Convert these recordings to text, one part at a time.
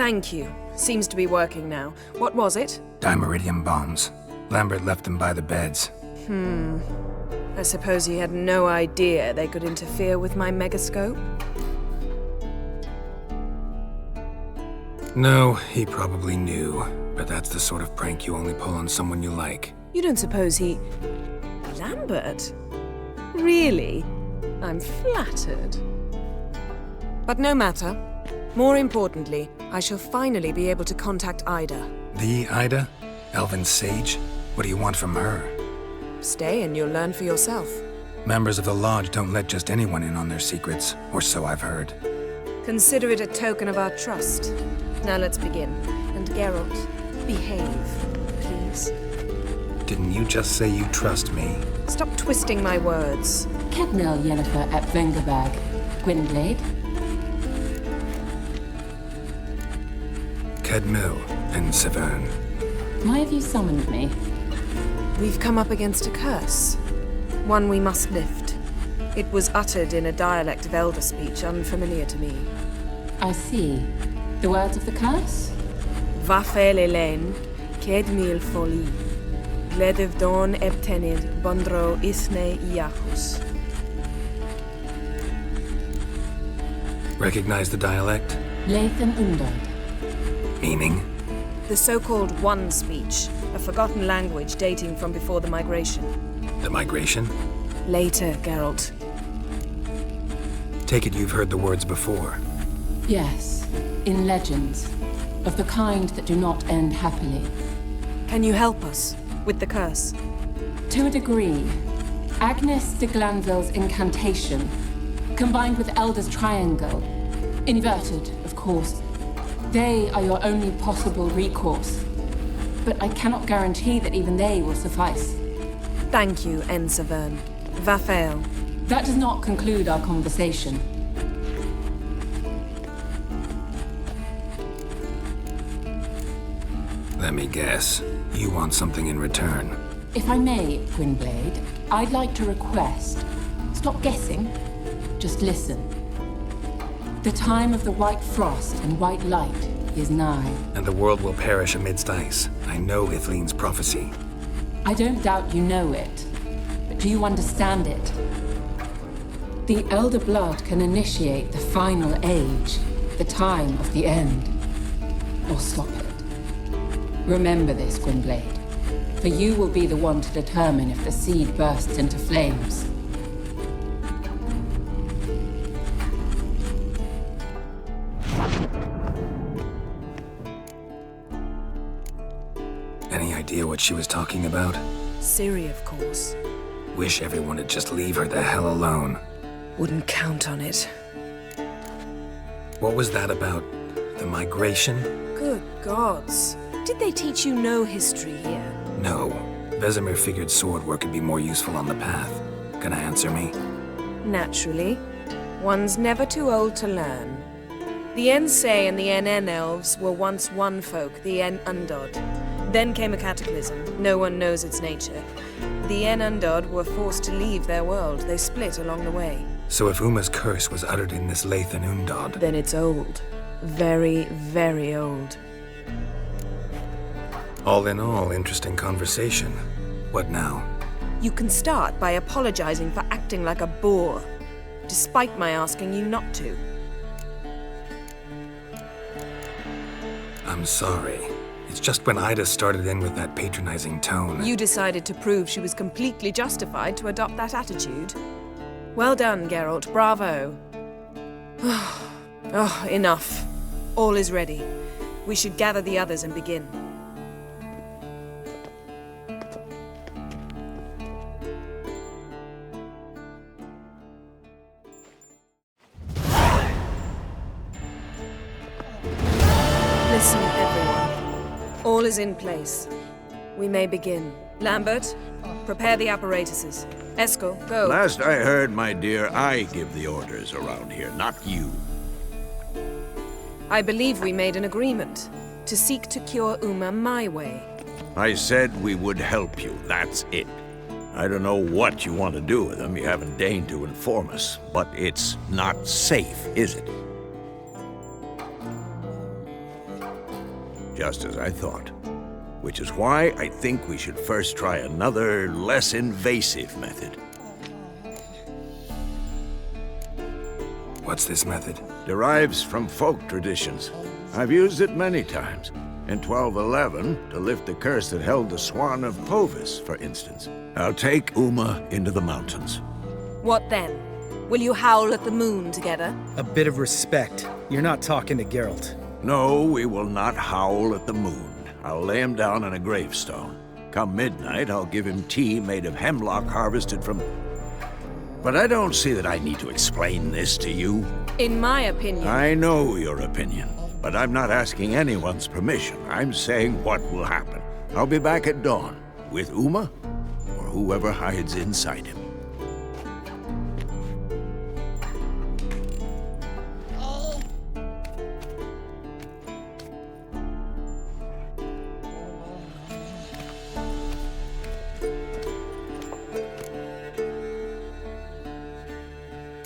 Thank you. Seems to be working now. What was it? Dimeridium bombs. Lambert left them by the beds. I suppose he had no idea they could interfere with my megascope? No, he probably knew. But that's the sort of prank you only pull on someone you like. You don't suppose he... Lambert? Really? I'm flattered. But no matter. More importantly, I shall finally be able to contact Ida. The Ida? Elven sage? What do you want from her? Stay and you'll learn for yourself. Members of the Lodge don't let just anyone in on their secrets, or so I've heard. Consider it a token of our trust. Now let's begin. And Geralt, behave, please. Didn't you just say you trust me? Stop twisting my words. Kednel Yennefer at Vengerberg. Gwynblade. Kedmil and Severn. Why have you summoned me? We've come up against a curse. One we must lift. It was uttered in a dialect of Elder speech unfamiliar to me. I see. The words of the curse? Vafel Elaine, Kedmil Foli. Gledev Don Ebtenid, Bondro Isne Iachus. Recognize the dialect? Lathan Undod. Meaning? The so-called One speech, a forgotten language dating from before the migration. The migration? Later, Geralt. Take it you've heard the words before. Yes, in legends. Of the kind that do not end happily. Can you help us with the curse? To a degree. Agnes de Glanville's incantation, combined with Elder's triangle, inverted, of course. They are your only possible recourse. But I cannot guarantee that even they will suffice. Thank you, En Severn. Vafel. That does not conclude our conversation. Let me guess. You want something in return. If I may, Gwynblade, I'd like to request. Stop guessing. Just listen. The time of the white frost and white light is nigh. And the world will perish amidst ice. I know Ithleen's prophecy. I don't doubt you know it. But do you understand it? The Elder Blood can initiate the final age, the time of the end. Or stop it. Remember this, Gwynblade. For you will be the one to determine if the seed bursts into flames. Any idea what she was talking about? Ciri, of course. Wish everyone would just leave her the hell alone. Wouldn't count on it. What was that about? The migration? Good gods. Did they teach you no history here? No. Vesemir figured sword work could be more useful on the path. Gonna answer me? Naturally. One's never too old to learn. The Ensei and the NN elves were once one folk, the En Undod. Then came a cataclysm. No one knows its nature. The En Undod were forced to leave their world. They split along the way. So if Uma's curse was uttered in this Lathan Undod... Then it's old. Very, very old. All in all, interesting conversation. What now? You can start by apologizing for acting like a boor, despite my asking you not to. I'm sorry. It's just when Ida started in with that patronizing tone... You decided to prove she was completely justified to adopt that attitude. Well done, Geralt. Bravo. Oh, enough. All is ready. We should gather the others and begin. Listen, everyone. All is in place. We may begin. Lambert, prepare the apparatuses. Eskel, go. Last I heard, my dear, I give the orders around here, not you. I believe we made an agreement to seek to cure Uma my way. I said we would help you, that's it. I don't know what you want to do with them, you haven't deigned to inform us, but it's not safe, is it? just as I thought. Which is why I think we should first try another, less invasive method. What's this method? Derives from folk traditions. I've used it many times. In 1211, to lift the curse that held the Swan of Povis, for instance. I'll take Uma into the mountains. What then? Will you howl at the moon together? A bit of respect. You're not talking to Geralt. No, we will not howl at the moon. I'll lay him down on a gravestone. Come midnight, I'll give him tea made of hemlock harvested from... But I don't see that I need to explain this to you. In my opinion... I know your opinion, but I'm not asking anyone's permission. I'm saying what will happen. I'll be back at dawn, with Uma, or whoever hides inside him.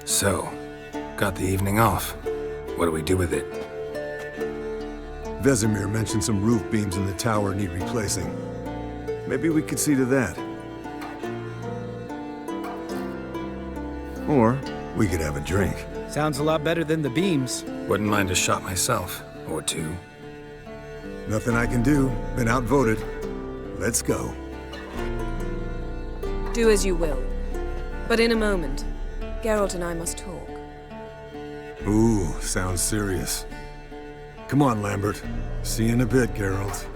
So, got the evening off. What do we do with it? Vesemir mentioned some roof beams in the tower need replacing. Maybe we could see to that. Or we could have a drink. Sounds a lot better than the beams. Wouldn't mind a shot myself, or two. Nothing I can do. Been outvoted. Let's go. Do as you will. But in a moment, Geralt and I must talk. Ooh, sounds serious. Come on, Lambert. See you in a bit, Geralt.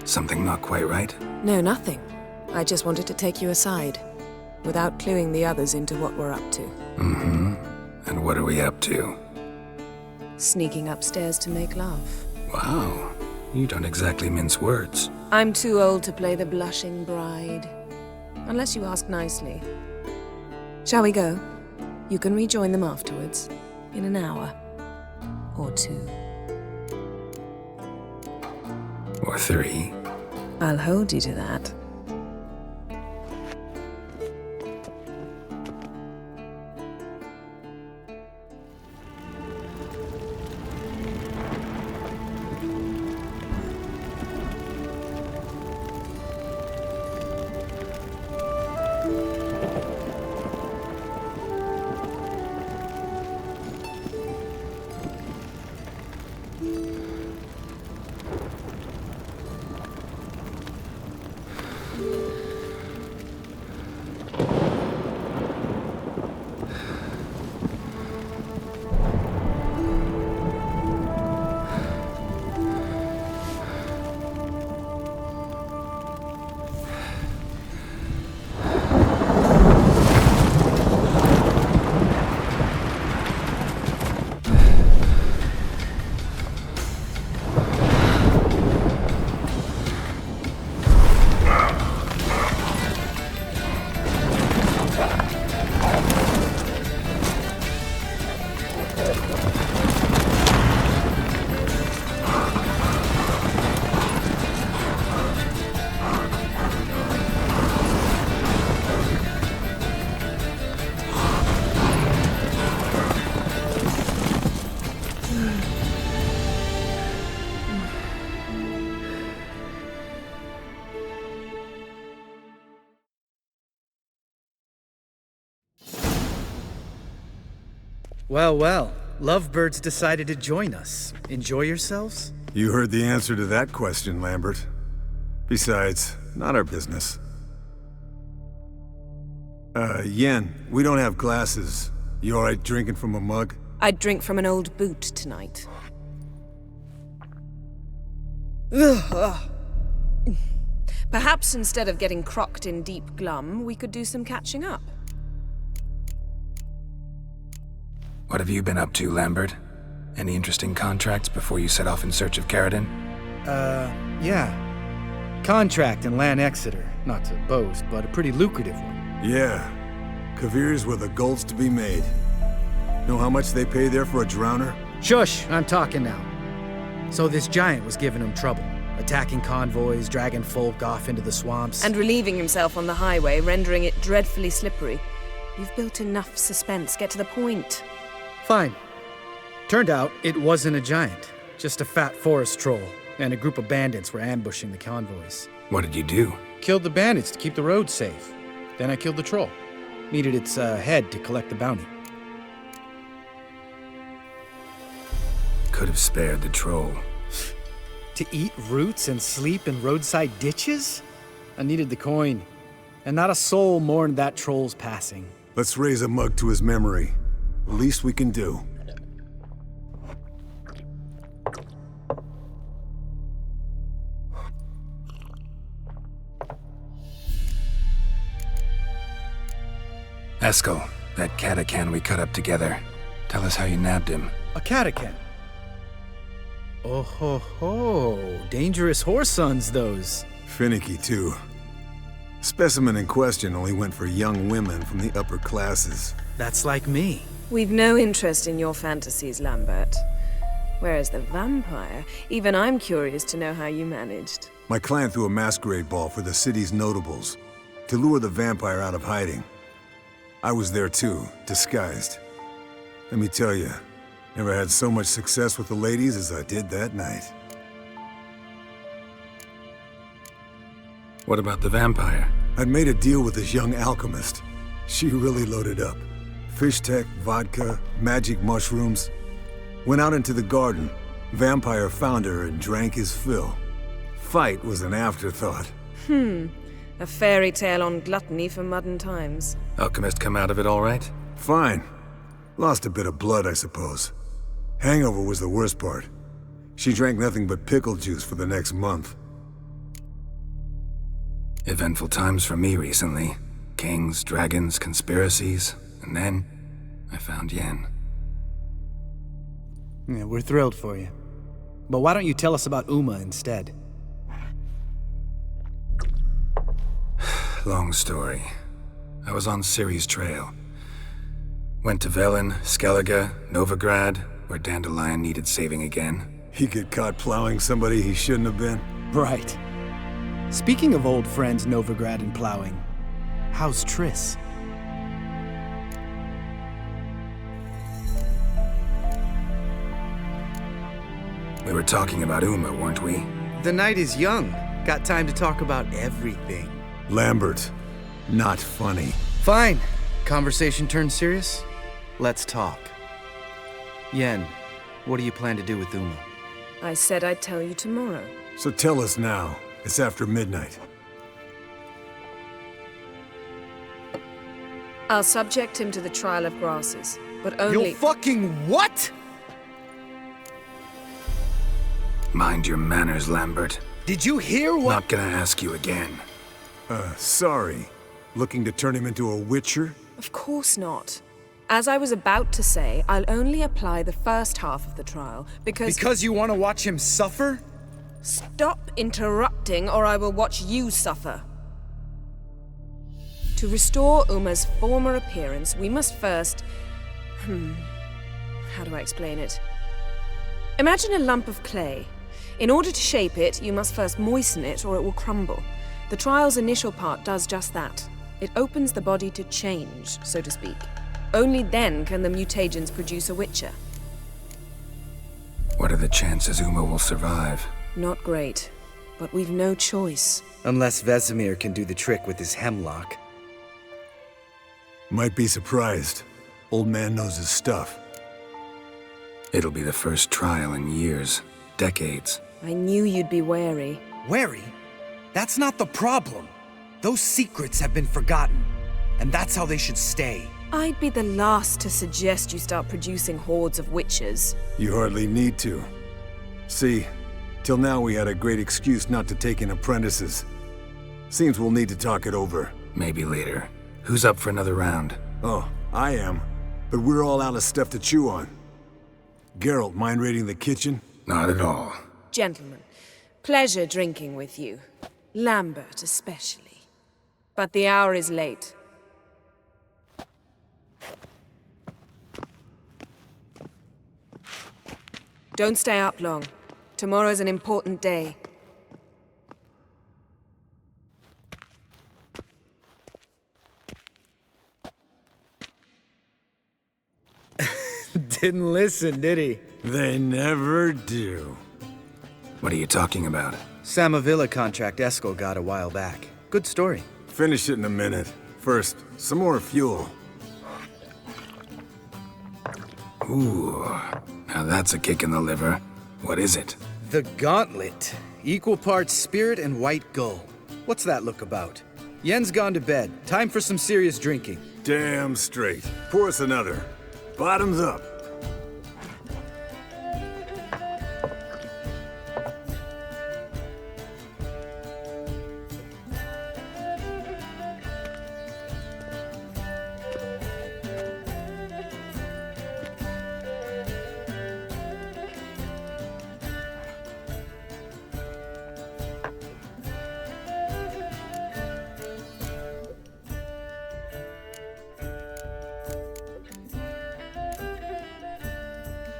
Something not quite right? No, nothing. I just wanted to take you aside, without cluing the others into what we're up to. Mm-hmm. And what are we up to? Sneaking upstairs to make love. Wow. You don't exactly mince words. I'm too old to play the blushing bride. Unless you ask nicely. Shall we go? You can rejoin them afterwards. In an hour. Or two. Or three. I'll hold you to that. Well, well. Lovebirds decided to join us. Enjoy yourselves? You heard the answer to that question, Lambert. Besides, not our business. Yen, we don't have glasses. You alright drinking from a mug? I'd drink from an old boot tonight. Perhaps instead of getting crocked in deep glum, we could do some catching up. What have you been up to, Lambert? Any interesting contracts before you set off in search of Caridin? Yeah. Contract in Lan Exeter. Not to boast, but a pretty lucrative one. Yeah. Kavir's were the golds to be made. Know how much they pay there for a drowner? Shush! I'm talking now. So this giant was giving him trouble. attacking convoys, dragging folk off into the swamps. And relieving himself on the highway, rendering it dreadfully slippery. You've built enough suspense. Get to the point. Fine. Turned out it wasn't a giant, just a fat forest troll, and a group of bandits were ambushing the convoys. What did you do? Killed the bandits to keep the road safe. Then I killed the troll. Needed its head to collect the bounty. Could have spared the troll. To eat roots and sleep in roadside ditches? I needed the coin. And not a soul mourned that troll's passing. Let's raise a mug to his memory. The least we can do. Eskel, that Catacan we cut up together. Tell us how you nabbed him. A Catacan. Oh ho ho. Dangerous horse sons, those. Finicky, too. Specimen in question only went for young women from the upper classes. That's like me. We've no interest in your fantasies, Lambert. Whereas the vampire, even I'm curious to know how you managed. My clan threw a masquerade ball for the city's notables to lure the vampire out of hiding. I was there too, disguised. Let me tell you, never had so much success with the ladies as I did that night. What about the vampire? I'd made a deal with this young alchemist. She really loaded up. Fish tech, vodka, magic mushrooms. Went out into the garden. Vampire found her and drank his fill. Fight was an afterthought. A fairy tale on gluttony for modern times. Alchemist come out of it all right? Fine. Lost a bit of blood, I suppose. Hangover was the worst part. She drank nothing but pickle juice for the next month. Eventful times for me recently. Kings, dragons, conspiracies. And then, I found Yen. Yeah, we're thrilled for you. But why don't you tell us about Uma instead? Long story. I was on Ciri's trail. Went to Velen, Skellige, Novigrad, where Dandelion needed saving again. He get caught plowing somebody he shouldn't have been. Right. Speaking of old friends Novigrad and plowing, how's Triss? We were talking about Uma, weren't we? The night is young. Got time to talk about everything. Lambert, not funny. Fine. Conversation turned serious? Let's talk. Yen, what do you plan to do with Uma? I said I'd tell you tomorrow. So tell us now. It's after midnight. I'll subject him to the trial of grasses, but only— You'll fucking what? Mind your manners, Lambert. Did you hear what— Not gonna ask you again. Sorry. Looking to turn him into a witcher? Of course not. As I was about to say, I'll only apply the first half of the trial, because— Because you want to watch him suffer? Stop interrupting, or I will watch you suffer. To restore Uma's former appearance, we must first— how do I explain it? Imagine a lump of clay. In order to shape it, you must first moisten it, or it will crumble. The trial's initial part does just that. It opens the body to change, so to speak. Only then can the mutagens produce a witcher. What are the chances Uma will survive? Not great, but we've no choice. Unless Vesemir can do the trick with his hemlock. Might be surprised. Old man knows his stuff. It'll be the first trial in years, decades. I knew you'd be wary. Wary? That's not the problem. Those secrets have been forgotten, and that's how they should stay. I'd be the last to suggest you start producing hordes of witches. You hardly need to. See, till now we had a great excuse not to take in apprentices. Seems we'll need to talk it over. Maybe later. Who's up for another round? Oh, I am. But we're all out of stuff to chew on. Geralt, mind raiding the kitchen? Not at all. Gentlemen, pleasure drinking with you. Lambert especially. But the hour is late. Don't stay up long. Tomorrow's an important day. Didn't listen, did he? They never do. What are you talking about? Samavilla contract Eskel got a while back. Good story. Finish it in a minute. First, some more fuel. Ooh, now that's a kick in the liver. What is it? The Gauntlet. Equal parts spirit and white gull. What's that look about? Yen's gone to bed. Time for some serious drinking. Damn straight. Pour us another. Bottoms up.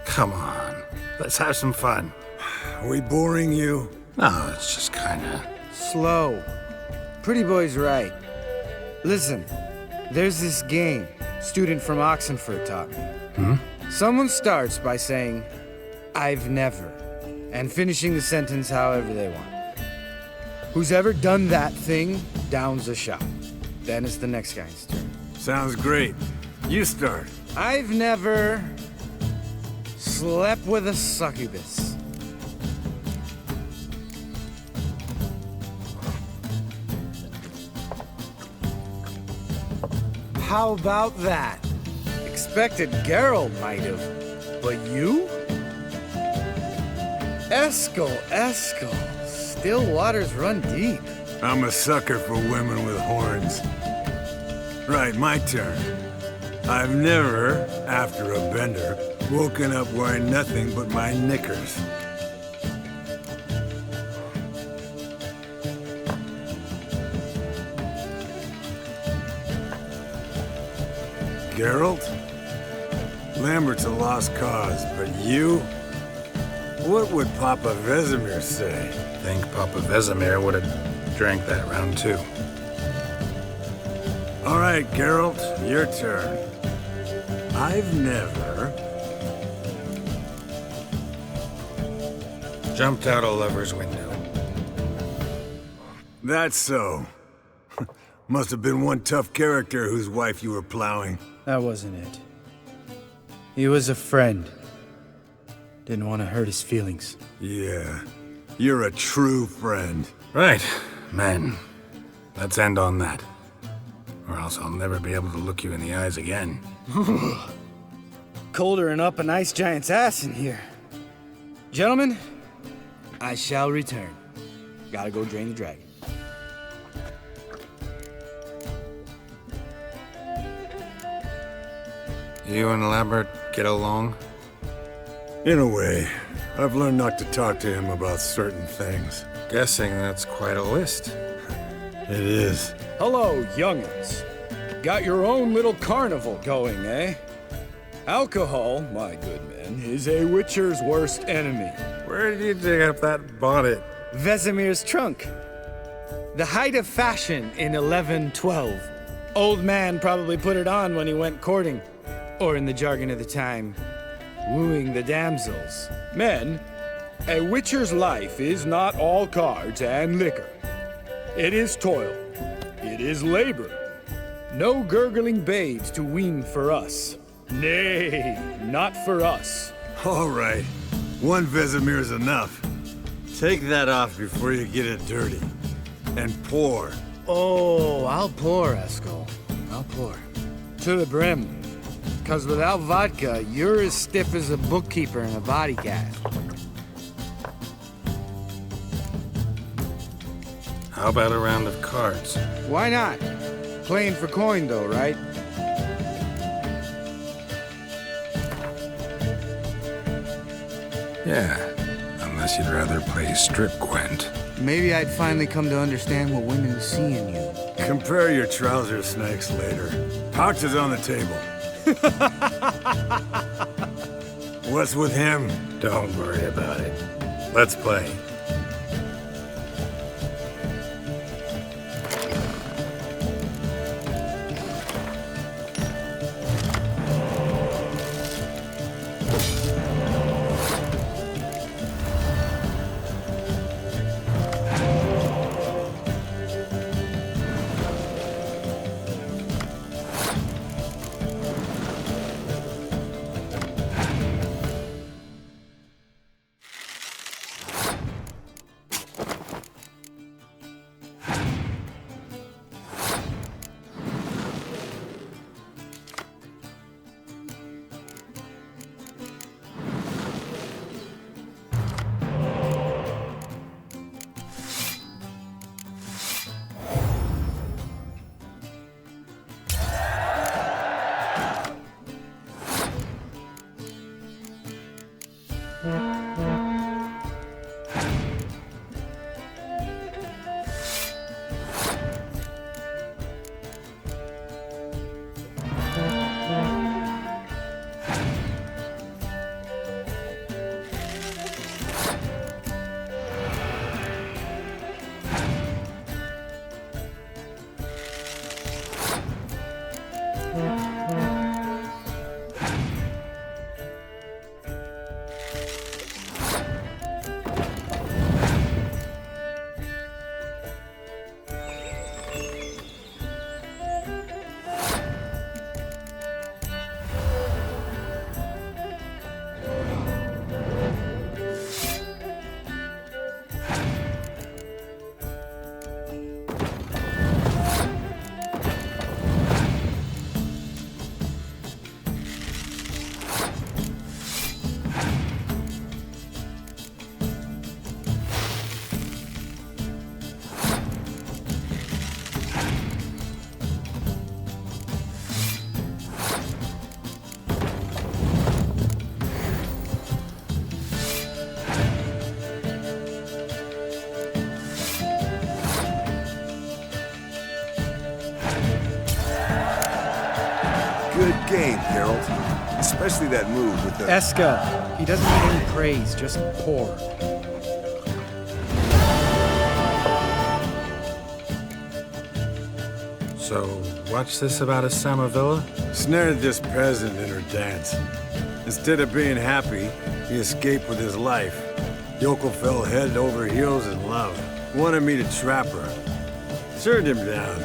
Come on, let's have some fun. Are we boring you? No, it's just kinda... Slow. Pretty boy's right. Listen, there's this game student from Oxenford taught me. Someone starts by saying, "I've never," and finishing the sentence however they want. Who's ever done that thing downs a shot. Then it's the next guy's turn. Sounds great. You start. I've never slept with a succubus. How about that? Expected Geralt might have, but you? Eskel. Still waters run deep. I'm a sucker for women with horns. Right, my turn. I've never, after a bender, woken up wearing nothing but my knickers. Geralt? Lambert's a lost cause, but you? What would Papa Vesemir say? Think Papa Vesemir would have drank that round too. All right, Geralt, your turn. I've never... Jumped out a lover's window. That's so. Must have been one tough character whose wife you were plowing. That wasn't it. He was a friend. Didn't want to hurt his feelings. Yeah, you're a true friend. Right, men. Let's end on that. Or else I'll never be able to look you in the eyes again. Colder and up an ice giant's ass in here. Gentlemen, I shall return. Gotta go drain the dragon. You and Lambert get along? In a way, I've learned not to talk to him about certain things. Guessing that's quite a list. It is. Hello, young'uns. Got your own little carnival going, eh? Alcohol, my good men, is a witcher's worst enemy. Where did you dig up that bonnet? Vesemir's trunk. The height of fashion in 1112. Old man probably put it on when he went courting. Or in the jargon of the time, wooing the damsels. Men, a witcher's life is not all cards and liquor. It is toil. It is labor. No gurgling babes to wean for us. Nay, not for us. All right, one Vesemir's enough. Take that off before you get it dirty. And pour. Oh, I'll pour, Eskel. I'll pour. To the brim. 'Cause without vodka, you're as stiff as a bookkeeper in a body cast. How about a round of cards? Why not? Playing for coin, though, right? Yeah, unless you'd rather play strip Gwent. Maybe I'd finally come to understand what women see in you. Compare your trouser snakes later. Pouches on the table. What's with him? Don't worry about it. Let's play. Good game, Geralt. Especially that move with the... Eskel, he doesn't need any praise, just pour. So, what's this about a Samavilla? Snared this peasant in her dance. Instead of being happy, he escaped with his life. Yoko fell head over heels in love. Wanted me to trap her. Turned him down.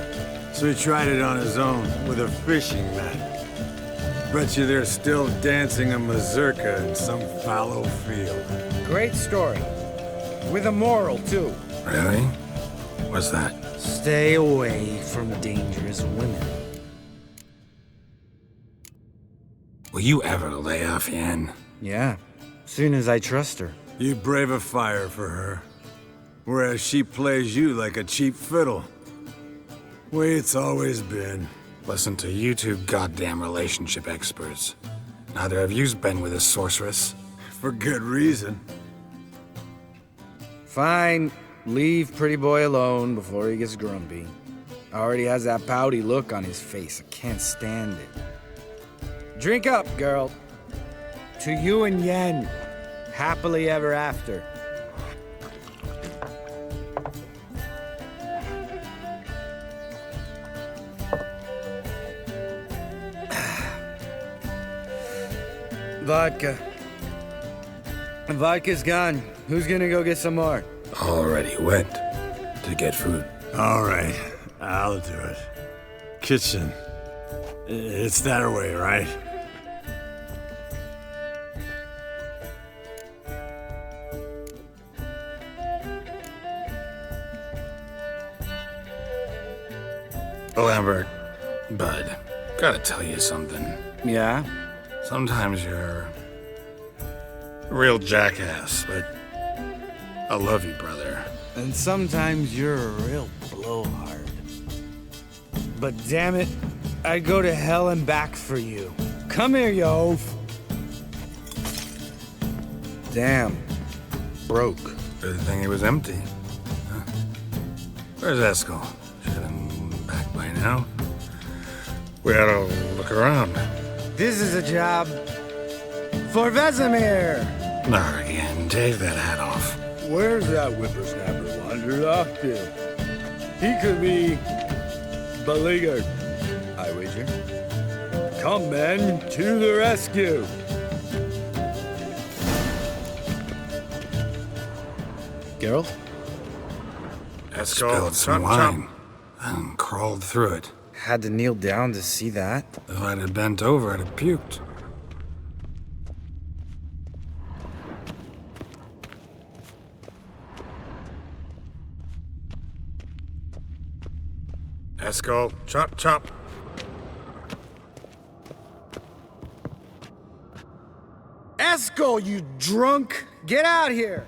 So he tried it on his own with a fishing net. Bet you they're still dancing a mazurka in some fallow field. Great story. With a moral, too. Really? What's that? Stay away from dangerous women. Will you ever lay off Yen? Yeah, soon as I trust her. You brave a fire for her. Whereas she plays you like a cheap fiddle. Way it's always been. Listen to you two goddamn relationship experts. Neither of you's been with a sorceress. For good reason. Fine. Leave pretty boy alone before he gets grumpy. Already has that pouty look on his face. I can't stand it. Drink up, girl. To you and Yen. Happily ever after. Vodka. Vodka's gone. Who's gonna go get some more? Already went to get food. All right, I'll do it. Kitchen. It's that way, right? Lambert, bud, gotta tell you something. Yeah? Sometimes you're a real jackass, but I love you, brother. And sometimes you're a real blowhard. But damn it, I'd go to hell and back for you. Come here, you oaf. Damn. Broke. Good thing he was empty. Huh? Where's Eskel? Should have been back by now. We ought to look around. This is a job for Vesemir. Not again. Take that hat off. Where's that whippersnapper wandered off to? He could be beleaguered, I wager. Come, men, to the rescue. Geralt? Eskel spilled some wine and crawled through it. Had to kneel down to see that. If I'd have bent over, I'd have puked. Eskel, chop, chop. Eskel, you drunk! Get out here!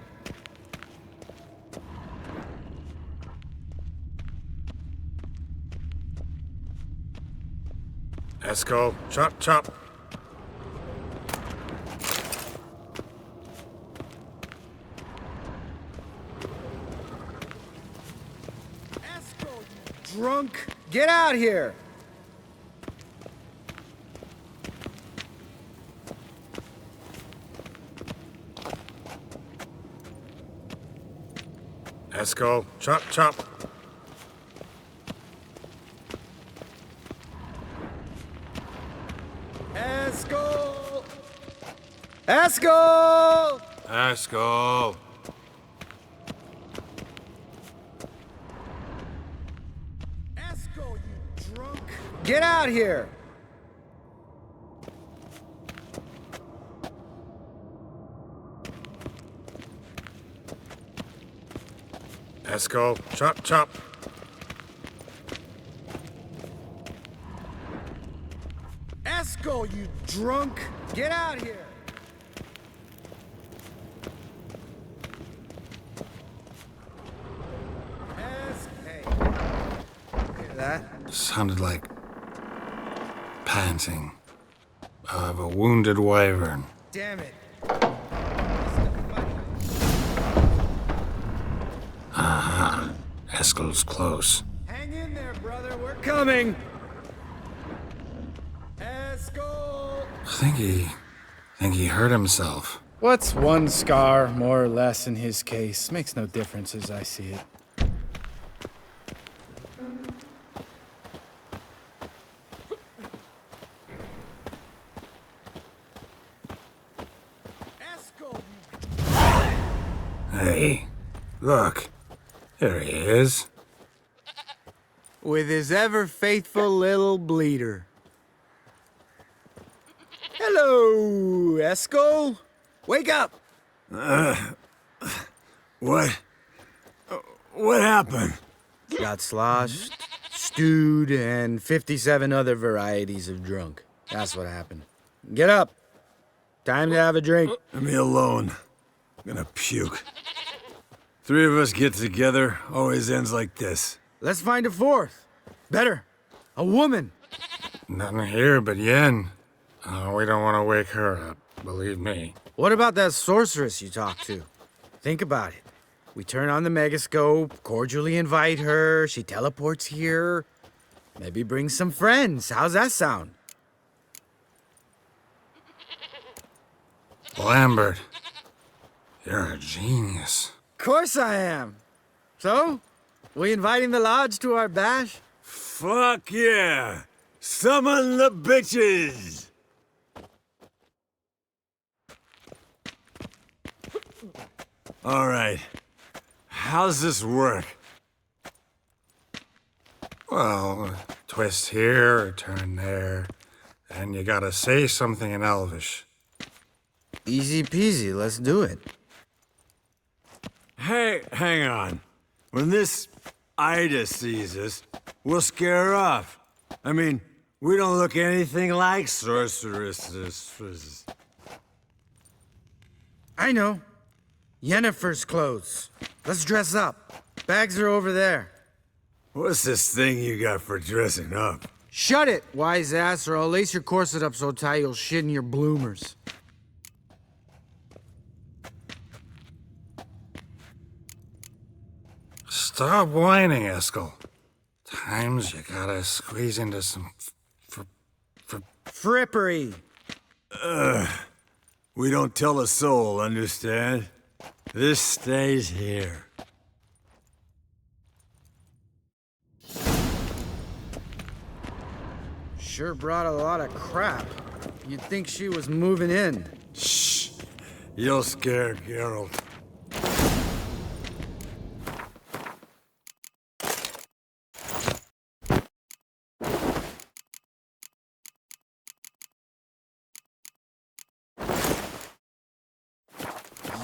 Eskel, chop, chop. drunk? Get out here! Eskel, chop, chop. Eskel! Eskel! Eskel. Eskel, you drunk! Get out here! Eskel, chop, chop. Eskel, you drunk! Get out here! Hey. Hear that? Sounded like panting of a wounded wyvern. Damn it. Eskel's close. Hang in there, brother. We're coming. Eskel! I think he hurt himself. What's one scar, more or less, in his case? Makes no difference as I see it. Eskel, Hey, look. There he is. with his ever-faithful little bleeder. Hello, Eskel. Wake up! What? What happened? Got sloshed, stewed, and 57 other varieties of drunk. That's what happened. Get up. Time to have a drink. Leave me alone. I'm gonna puke. Three of us get together, always ends like this. Let's find a fourth. Better. A woman. Nothing here but Yen. Oh, we don't want to wake her up, believe me. What about that sorceress you talked to? Think about it. We turn on the megascope, cordially invite her, she teleports here. Maybe bring some friends. How's that sound? Lambert, you're a genius. Course I am. So, we inviting the lodge to our bash? Fuck yeah! Summon the bitches! All right. How's this work? Well, twist here or turn there, and you gotta say something in Elvish. Easy peasy, let's do it. Hey, hang on. When this Ida sees us, we'll scare her off. I mean, we don't look anything like sorceresses. I know. Yennefer's clothes. Let's dress up. Bags are over there. What's this thing you got for dressing up? Shut it, wise ass, or I'll lace your corset up so tight you'll shit in your bloomers. Stop whining, Eskel. Times you gotta squeeze into some Frippery. We don't tell a soul, understand? This stays here. Sure brought a lot of crap. You'd think she was moving in. Shh. You'll scare Geralt.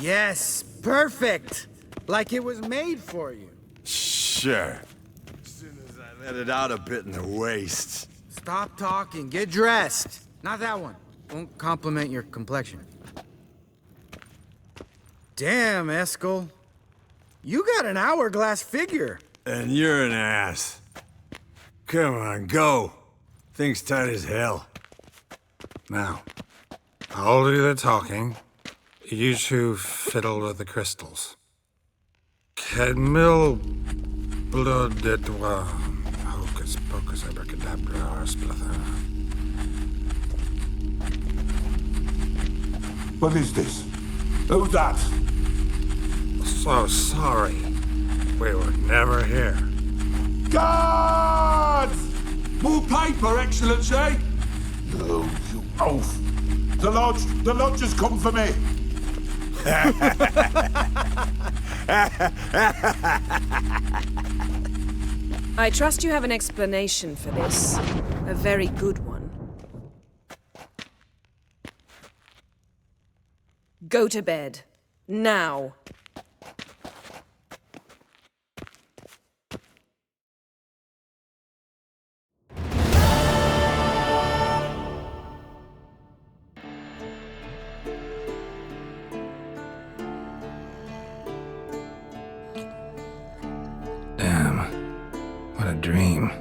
Yes, perfect. Like it was made for you. Sure. As soon as I let it out a bit in the waist. Stop talking, get dressed. Not that one. Won't compliment your complexion. Damn, Eskel. You got an hourglass figure. And you're an ass. Come on, go. Thing's tight as hell. Now, I'll do the talking. You two fiddle with the crystals. Kedmil blood de doigt. Focus abracadabra, splather. What is this? Who's that? So sorry. We were never here. Guards! More paper, Excellency! No, you oaf. The lodge has come for me. I trust you have an explanation for this. A very good one. Go to bed. Now. Damn. What a dream.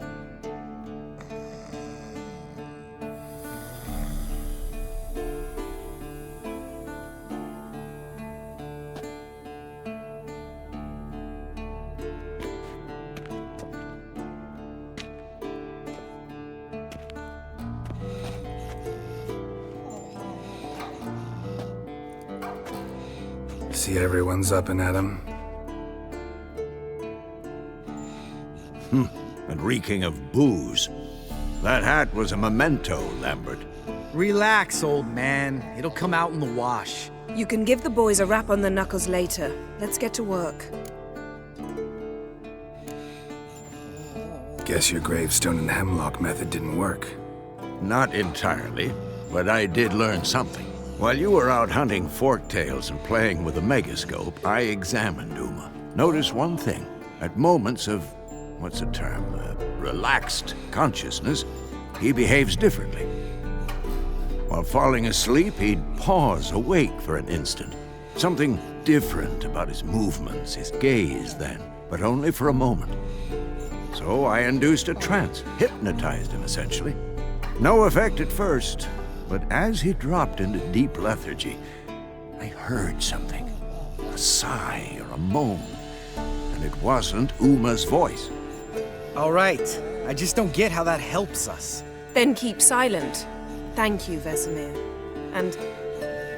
See everyone's up and at 'em. And reeking of booze. That hat was a memento, Lambert. Relax, old man. It'll come out in the wash. You can give the boys a rap on the knuckles later. Let's get to work. Guess your gravestone and hemlock method didn't work. Not entirely, but I did learn something. While you were out hunting forktails and playing with a megascope, I examined Uma. Notice one thing. At moments of, what's the term, relaxed consciousness, he behaves differently. While falling asleep, he'd pause awake for an instant. Something different about his movements, his gaze then, but only for a moment. So I induced a trance, hypnotized him essentially. No effect at first, but as he dropped into deep lethargy, I heard something. A sigh or a moan. And it wasn't Uma's voice. All right. I just don't get how that helps us. Then keep silent. Thank you, Vesemir. And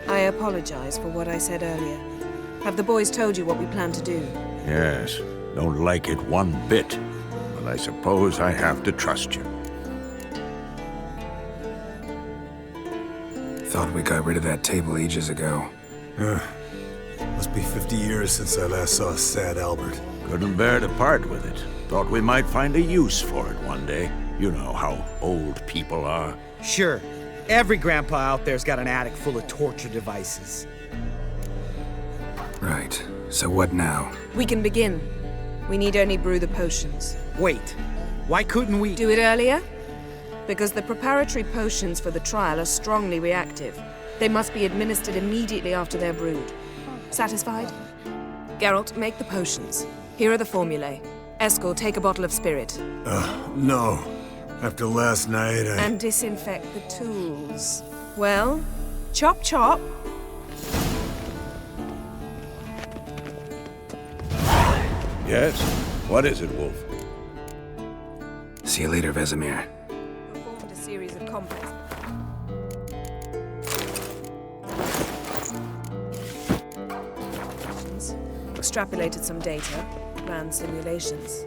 I apologize for what I said earlier. Have the boys told you what we plan to do? Yes, don't like it one bit. But I suppose I have to trust you. Thought we got rid of that table ages ago. Must be 50 years since I last saw sad Albert. Couldn't bear to part with it. Thought we might find a use for it one day. You know how old people are. Sure. Every grandpa out there's got an attic full of torture devices. Right. So what now? We can begin. We need only brew the potions. Wait. Why couldn't we... Do it earlier? Because the preparatory potions for the trial are strongly reactive. They must be administered immediately after they're brewed. Satisfied? Geralt, make the potions. Here are the formulae. Eskel, take a bottle of spirit. No. After last night, And disinfect the tools. Well, chop chop. Yes? What is it, Wolf? See you later, Vesemir. Performed a series of complex. Extrapolated some data, ran simulations.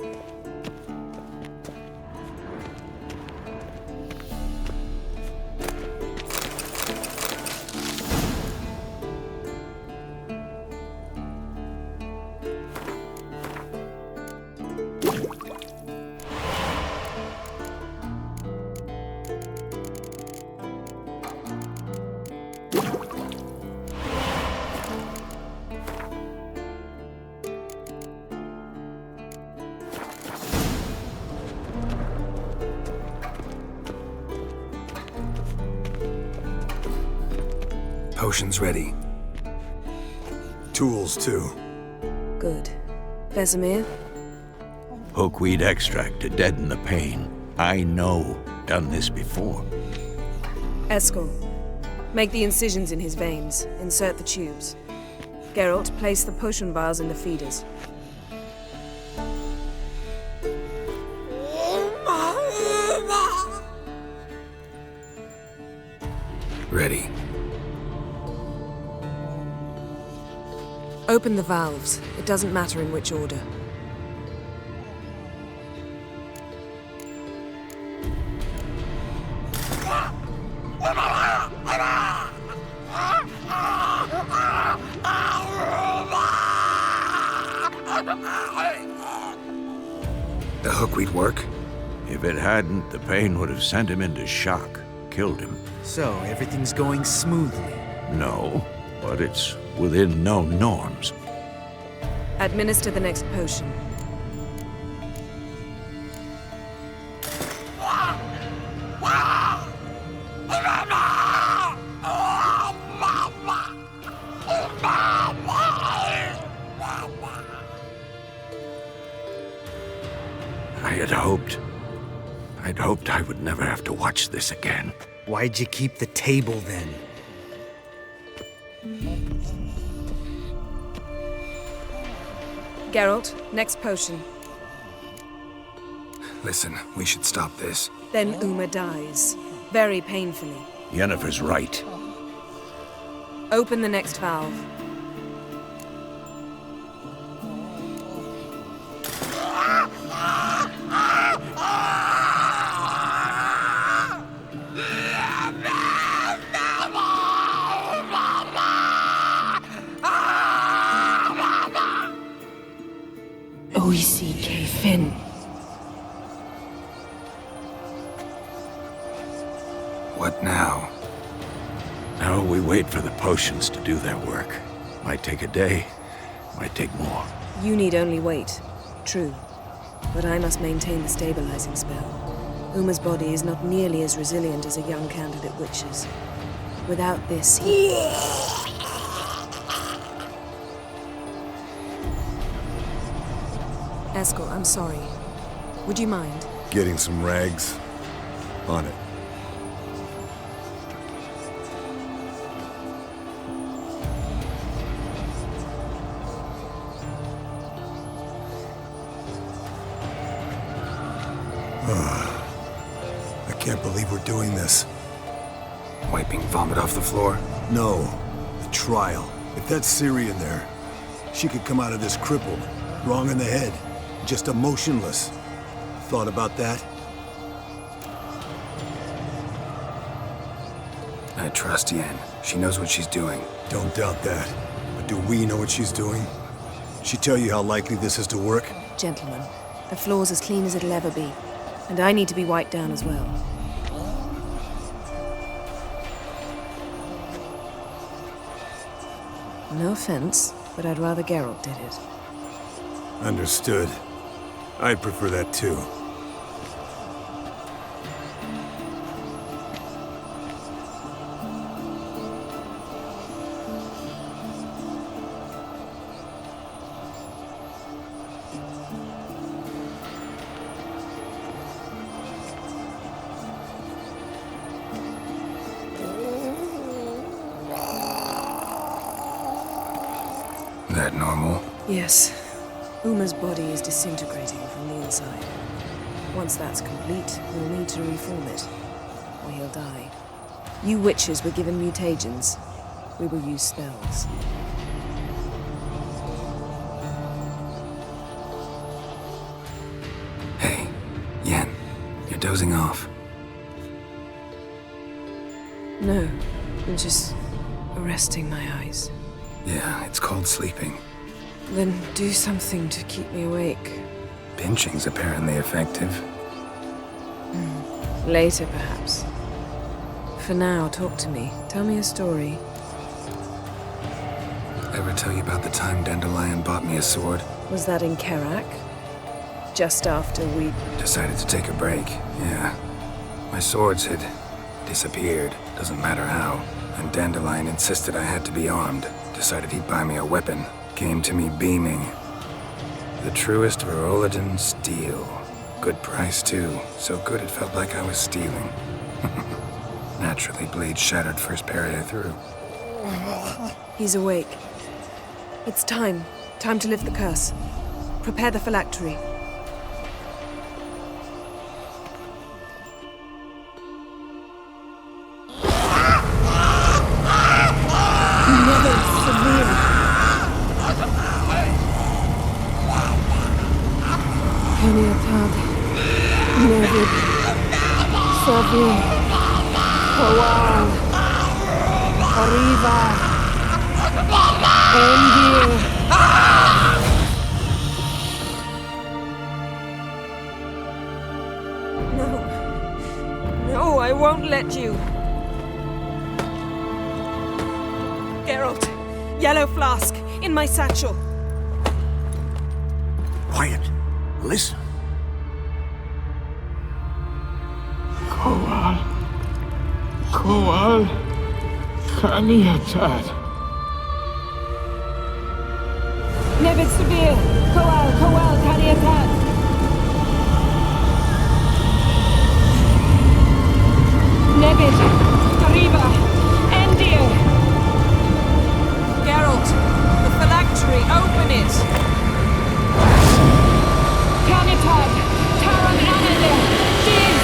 Potions ready. tools too. Good. Vesemir? Hookweed extract to deaden the pain. I know. Done this before. Eskel, make the incisions in his veins. Insert the tubes. Geralt, place the potion vials in the feeders. Ready. Open the valves. It doesn't matter in which order. The hookweed work? If it hadn't, the pain would have sent him into shock, killed him. So, everything's going smoothly. No, but it's within known norms. Administer the next potion. I'd hoped I would never have to watch this again. Why'd you keep the table then? Geralt, next potion. Listen, we should stop this. Then Uma dies. Very painfully. Yennefer's right. Open the next valve. Oisi Finn. What now? Now we wait for the potions to do their work. Might take a day, might take more. You need only wait. True. But I must maintain the stabilizing spell. Uma's body is not nearly as resilient as a young candidate witch's. Without this, Eskel, I'm sorry. Would you mind? Getting some rags? On it. I can't believe we're doing this. Wiping vomit off the floor? No, the trial. If that's Ciri in there, she could come out of this crippled, wrong in the head, just emotionless. Thought about that? I trust Yen. She knows what she's doing. Don't doubt that. But do we know what she's doing? She tell you how likely this is to work? Gentlemen, the floor's as clean as it'll ever be. And I need to be wiped down as well. No offense, but I'd rather Geralt did it. Understood. I'd prefer that too. That normal? Yes. Uma's body is disintegrating from the inside. Once that's complete, we'll need to reform it, or he'll die. You witches were given mutagens. We will use spells. Hey, Yen, you're dozing off. No, I'm just arresting my eyes. Yeah, it's called sleeping. Then do something to keep me awake. Pinching's apparently effective. Later, perhaps. For now, talk to me. Tell me a story. Ever tell you about the time Dandelion bought me a sword? Was that in Karak? Just after we... Decided to take a break, yeah. My swords had disappeared, doesn't matter how. And Dandelion insisted I had to be armed. Decided he'd buy me a weapon. Came to me beaming. The truest Verolidan steel. Good price, too. So good it felt like I was stealing. Naturally, blade shattered first parry I threw. He's awake. It's time. Time to lift the curse. Prepare the phylactery. won't let you. Geralt, yellow flask, in my satchel. Quiet. Listen. Koal. Kaniatad. Nevid Severe! Koal, Kadiatad! Nevid! Arriba! Endir! Geralt, the phylactery, open it! Kaniatad! Taran Anandir! Diz!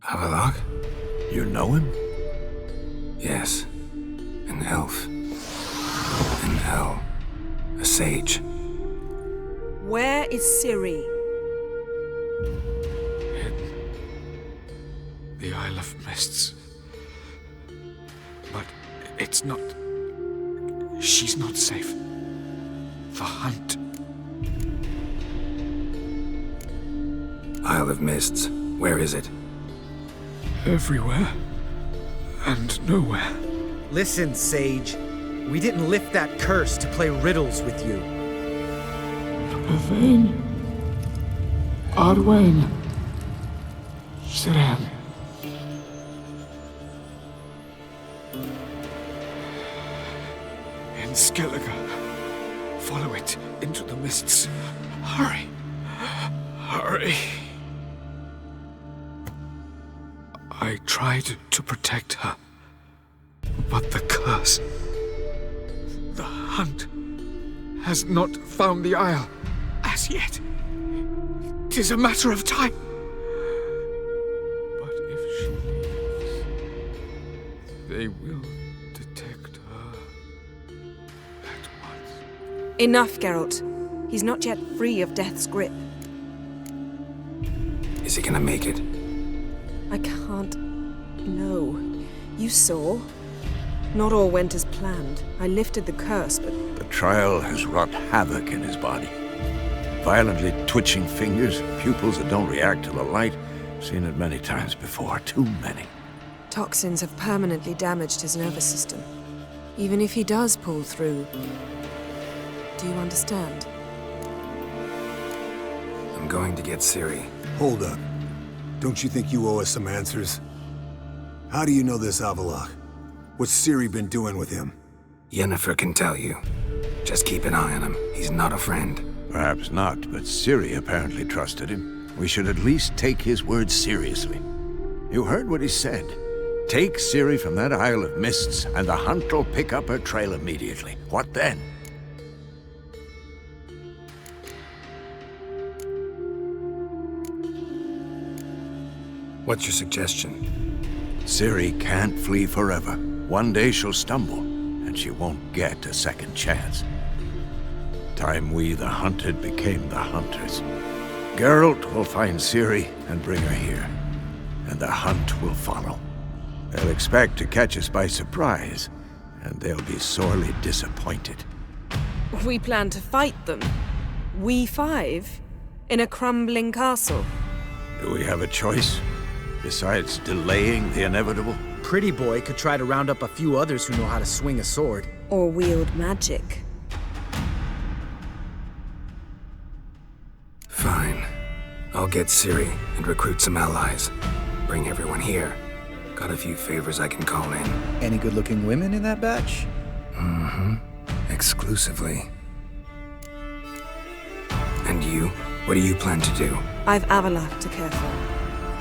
Avallac'h? You know him? Yes. An elf. An El. A sage. Where is Ciri? The Isle of Mists. But it's not... She's not safe. The hunt. Isle of Mists. Where is it? Everywhere. And nowhere. Listen, Sage. We didn't lift that curse to play riddles with you. Yvain. Arwen. Siren. In Skellige. Follow it into the mists. Hurry. Hurry. I tried to protect her. But the curse... The hunt... has not found the Isle as yet. 'Tis a matter of time. But if she leaves... they will detect her... at once. Enough, Geralt. He's not yet free of death's grip. Is he gonna make it? I can't... No. You saw. Not all went as planned. I lifted the curse, but... The trial has wrought havoc in his body. Violently twitching fingers, pupils that don't react to the light. Seen it many times before. Too many. Toxins have permanently damaged his nervous system. Even if he does pull through... Do you understand? I'm going to get Ciri. Hold up. Don't you think you owe us some answers? How do you know this Avallac'h? What's Ciri been doing with him? Yennefer can tell you. Just keep an eye on him. He's not a friend. Perhaps not, but Ciri apparently trusted him. We should at least take his words seriously. You heard what he said. Take Ciri from that Isle of Mists, and the hunt will pick up her trail immediately. What then? What's your suggestion? Ciri can't flee forever. One day she'll stumble, and she won't get a second chance. Time we, the hunted, became the hunters. Geralt will find Ciri and bring her here, and the hunt will follow. They'll expect to catch us by surprise, and they'll be sorely disappointed. We plan to fight them. We five? In a crumbling castle? Do we have a choice? Besides delaying the inevitable? Pretty Boy could try to round up a few others who know how to swing a sword. Or wield magic. Fine. I'll get Ciri and recruit some allies. Bring everyone here. Got a few favors I can call in. Any good-looking women in that batch? Mm-hmm. Exclusively. And you? What do you plan to do? I've Avallac'h to care for.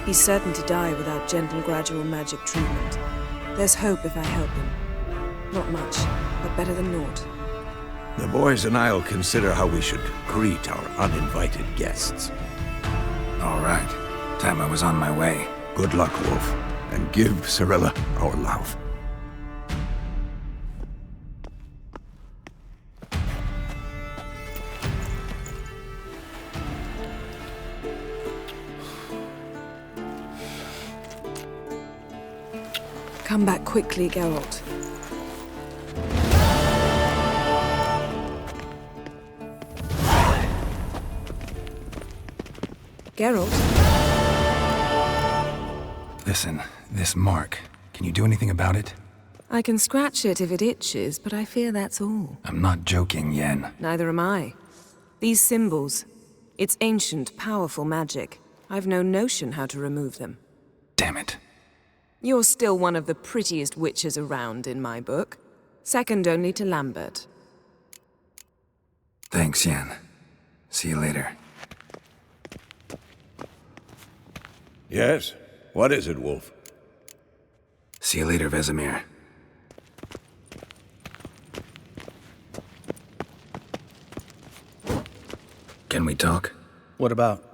He's certain to die without gentle, gradual magic treatment. There's hope if I help him. Not much, but better than naught. The boys and I'll consider how we should greet our uninvited guests. All right. Time I was on my way. Good luck, Wolf, and give Cirilla our love. Come back quickly, Geralt. Geralt? Listen, this mark. Can you do anything about it? I can scratch it if it itches, but I fear that's all. I'm not joking, Yen. Neither am I. These symbols, it's ancient, powerful magic. I've no notion how to remove them. Damn it. You're still one of the prettiest witches around in my book. Second only to Lambert. Thanks, Yen. See you later. Yes? What is it, Wolf? See you later, Vesemir. Can we talk? What about?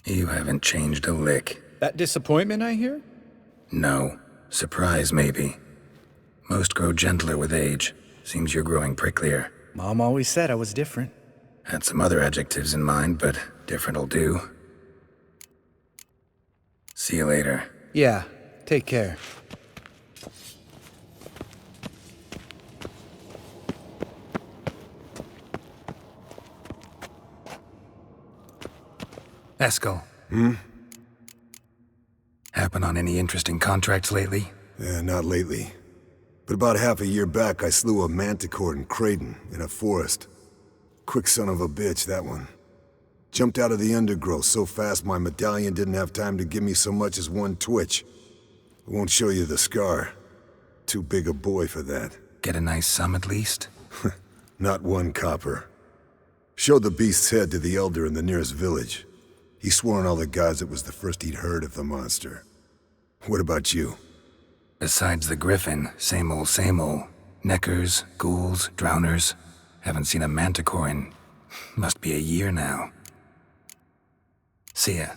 You haven't changed a lick. That disappointment I hear? No. Surprise, maybe. Most grow gentler with age. Seems you're growing pricklier. Mom always said I was different. Had some other adjectives in mind, but different'll do. See you later. Yeah, take care. Eskel. Hmm? Happen on any interesting contracts lately? Yeah, not lately. But about half a year back, I slew a manticore in Creighton, in a forest. Quick son of a bitch, that one. Jumped out of the undergrowth so fast my medallion didn't have time to give me so much as one twitch. I won't show you the scar. Too big a boy for that. Get a nice sum at least? Not one copper. Showed the beast's head to the elder in the nearest village. He swore on all the gods it was the first he'd heard of the monster. What about you? Besides the griffin, same old, same old. Neckers, ghouls, drowners. Haven't seen a manticore in... must be a year now. See ya.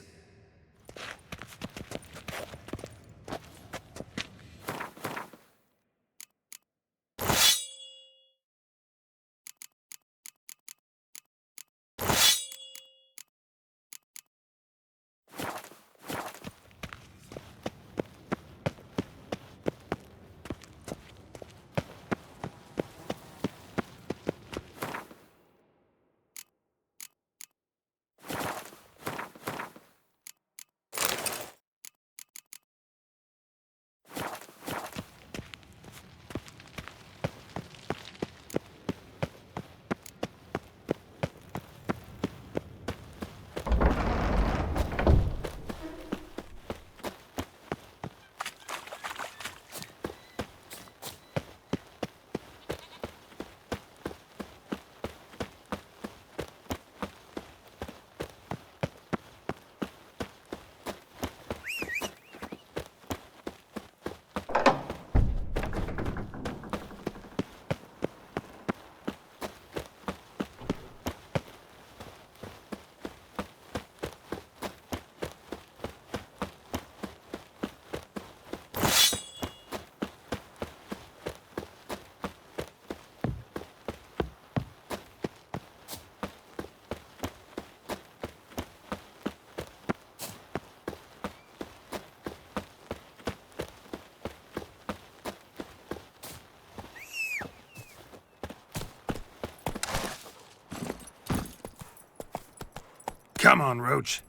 Come on, Roach.